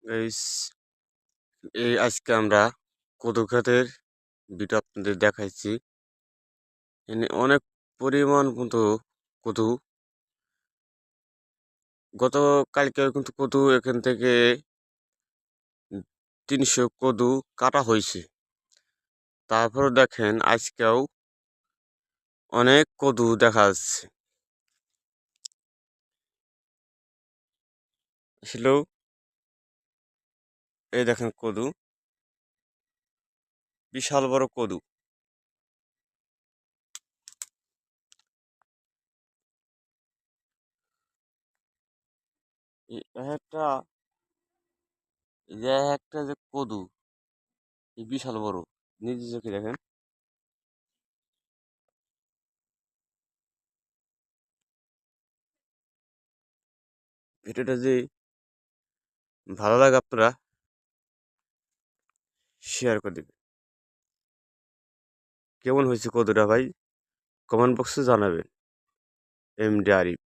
Guys, এই আজকে আমরা কদু ক্ষেতের ভিডিও আপনাদের দেখাইছি। এখানে অনেক পরিমাণ মতো কদু, গতকালকে কিন্তু কদু এখান থেকে 300 কদু কাটা হয়েছে। তারপর দেখেন আজকেও অনেক কদু দেখা যাচ্ছে। আসলেও এই দেখেন কদু, বিশাল বড় কদু। একটা একটা যে কদু, এই বিশাল বড়, নিজে চোখে দেখেন। ভিডিওটা যে ভালো লাগে আপনারা শেয়ার করে দেবেন। কেমন হয়েছে কদুটা ভাই, কমেন্ট বক্সে জানাবেন। এমডি আরিফ।